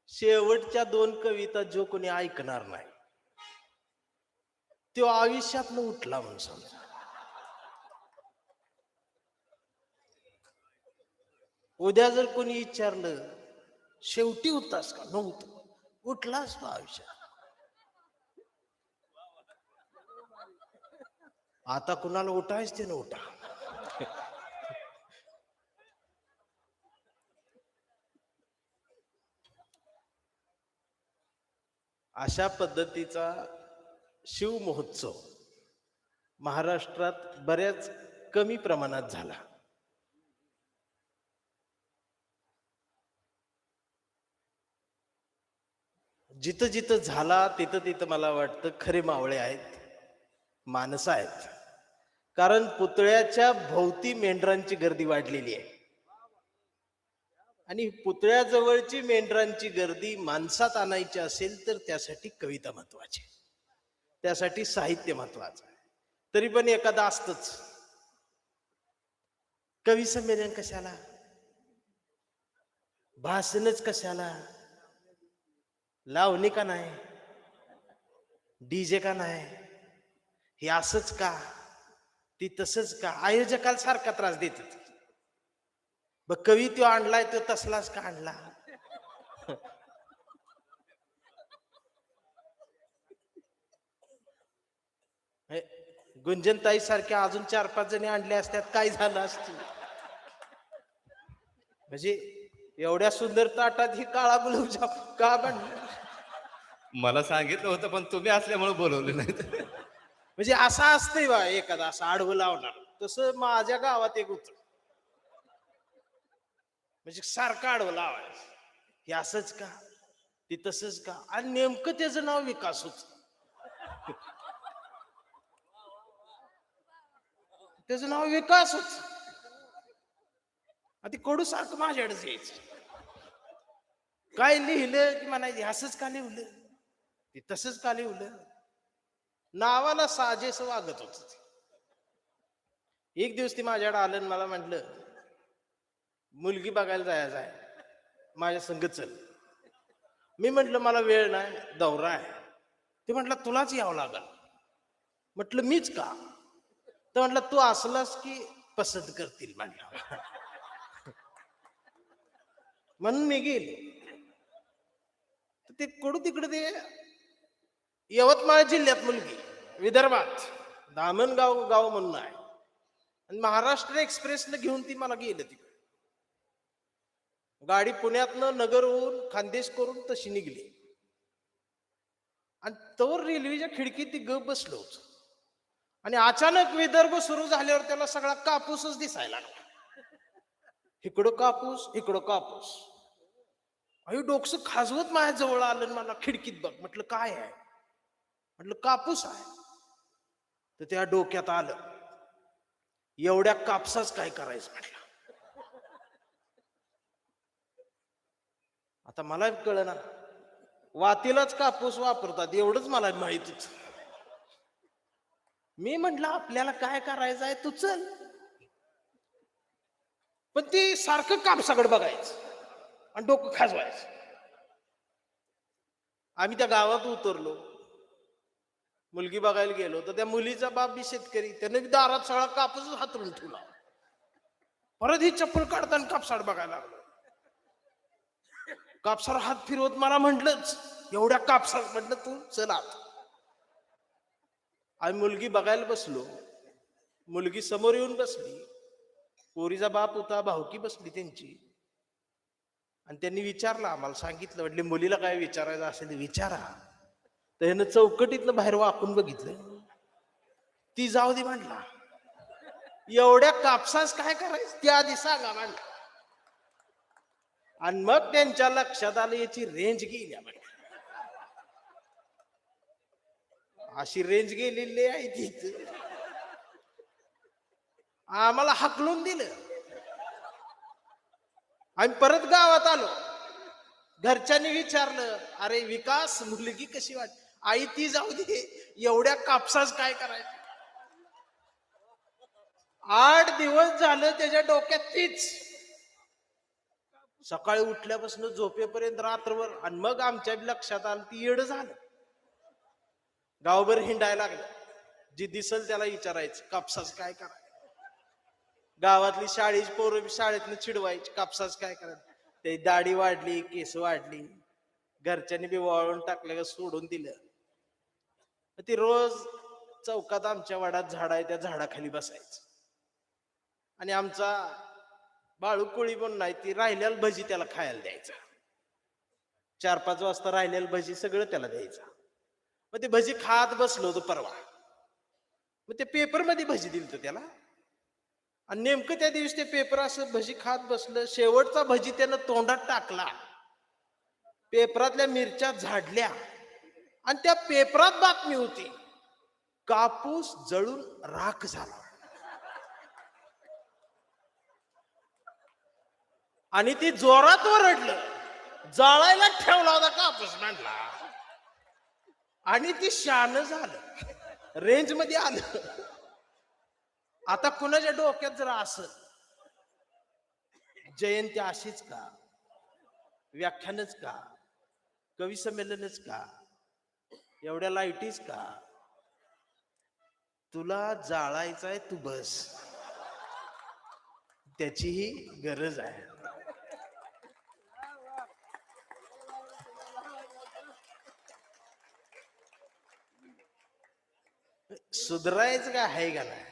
शेवटच्या 2 कविता जो कोणी ऐकणार नाही तो आयुष्यातनं उठला म्हणून समजा. उद्या जर कोणी विचारलं शेवटी होतास का, नव्हतं, उठलास तो आयुष्यात. आता कुणाला उठायच ते ना उठा. अशा पद्धतीचा शिव महोत्सव महाराष्ट्रात बऱ्याच कमी प्रमाणात झाला. जिथं जिथं झाला तिथं तिथं मला वाटतं खरे मावळे आहेत, माणसं आहेत. कारण पुतळ्याच्या भोवती मेंढरांची गर्दी वाढलेली आहे आणि पुतळ्याजवळची मेंढरांची गर्दी माणसात आणायची असेल तर त्यासाठी कविता महत्वाची, त्यासाठी साहित्य महत्वाचं आहे. तरी पण एखादा असतच. कवी संमेलन कशाला, भाषणच कशाला, लावणी का नाही, डीजे का नाही, हे असंच का, ती तसंच का, आयोजकाला सारखा त्रास देतात. बघ कवी तो आणलाय तो तसलाच का आणला. गुंजनताई सारख्या अजून 4-5 जणी आणल्या असत्यात काय झालं असतं. म्हणजे एवढ्या सुंदर ताटात ही काळा गुलाबजाम का बनला. मला सांगितलं होतं पण तुम्ही असल्यामुळे बोलवले नाहीत. म्हणजे असं असतंय बा, एखादा असं आडवं लावणार. तसं माझ्या गावात एक होतं, म्हणजे सारखं आडवं लावायचं, हे असंच का, ते तसंच का, आणि नेमकं त्याचं नाव विकास होत. त्याचं नाव विकास होत. ती कडू सारखं माझ्याकडेच यायचं. काय लिहिलं की म्हणायचे असंच का लिहिलं, ते तसंच का लिहिलं. नावाला साजेस वागत होत. एक दिवस ती माझ्याकडे आलं आणि मला म्हटलं मुलगी बघायला जायचं आहे, माझ्या संग चल. मी म्हटलं मला वेळ नाही, दौरा आहे. ते म्हटलं तुलाच यावं लागल. म्हटलं मीच का, तर म्हटलं तू असलास की पसंत करतील म्हटलं. म्हणून मी गेलो. ते कडू तिकडे ते यवतमाळ जिल्ह्यात मुलगी, विदर्भात दामणगाव गाव म्हणून आहे, आणि महाराष्ट्र एक्सप्रेसनं घेऊन ती मला गेलं तिकडे. गाडी पुण्यातनं नगरहून खानदेश करून तशी निघली, आणि तोवर रेल्वेच्या खिडकीत ती गप बसलो होतो. आणि अचानक विदर्भ सुरू झाल्यावर त्याला सगळा कापूसच दिसायला लागला. इकडं कापूस इकडं कापूस. आई डोकं खाजवत माझ्या जवळ आलं, मला खिडकीत बघ. म्हटलं काय आहे, म्हटलं कापूस आहे. तर त्या डोक्यात आलं एवढ्या कापसाच काय करायचं म्हटलं. आता मला कळना, वातीलाच कापूस वापरतात एवढंच मला माहित होत. मी म्हटलं आपल्याला काय करायचं आहे तू चल. पण ती सारखं कापसाकडे बघायचं आणि डोकं खाजवायचं. आम्ही त्या गावात उतरलो, मुलगी बघायला गेलो, तर त्या मुलीचा बाप बी शेतकरी, त्याने दारात सगळा कापूस हातरून ठेवला. परत ही चप्पल काढताना कापसाड बघायला लागलो. कापसावर हात फिरवत मला म्हटलंच एवढ्या कापसात, म्हटलं तू चल आत. आम्ही मुलगी बघायला बसलो, मुलगी समोर येऊन बसली. पोरीचा बाप होता, भावकी बसली त्यांची, आणि त्यांनी विचारलं, आम्हाला सांगितलं, म्हटले मुलीला काय विचारायचं असेल ते विचारा. तर ह्यानं चौकटीतलं बाहेर वाकून बघितलं, ती जाऊ दे म्हटला, एवढ्या कापसास काय करायचं त्या आधी सांगा म्हटलं. आणि मग त्यांच्या लक्षात आलं याची रेंज गेली म्हटलं. अशी रेंज गेलेली आहे ती, आम्हाला हकलून दिलं. आम्ही परत गावात आलो, घरच्यांनी विचारलं अरे विकास मुलगी कशी वाट. आई ती जाऊ दे, एवढ्या कापसाच काय करायचं. 8 दिवस झालं त्याच्या डोक्यात तीच. सकाळी उठल्यापासून झोपेपर्यंत रात्रभर, आणि मग आमच्या लक्षात आलं ती येड झालं. गावभर हिंडायला लागलं, जी दिसल त्याला विचारायचं कापसाच काय करायचं. गावातली शाळेची पोरं शाळेतनं चिडवायची, कापसाच काय करायचं. ते दाढी वाढली, केस वाढली, घरच्यांनी बी वाळून टाकलं, सोडून दिलं. ती रोज चौकात आमच्या वाड्यात झाड आहे, त्या झाडाखाली बसायचं. आणि आमचा बाळू कोळी पण नाही, ती राहिलेली भजी त्याला खायला द्यायचा. 4-5 वाजता राहिलेली भजी सगळं त्याला द्यायचा. मग ते भजी खात बसलो होतो परवा. मग ते पेपर मध्ये भजी दिली होती त्याला, आणि नेमकं त्या दिवशी ते पेपर असं भजी खात बसलं. शेवटचा भजी त्यानं तोंडात टाकला, पेपरातल्या मिरच्या झाडल्या, आणि त्या पेपरात बातमी होती, कापूस जळून राख झाला. आणि ती जोरात ओरडलं, जाळायला ठेवला होता कापूस म्हणला. आणि ती शान झालं, रेंज मध्ये आलं. आता कुणाच्या डोक्यात जर असं, जयंती अशीच का, व्याख्यानच का, कवी संमेलनच का, एवढ्या लाईटीच का, तुला जाळायचंय तू बस, त्याचीही गरज आहे. सुधरायचं काय आहे का नाही.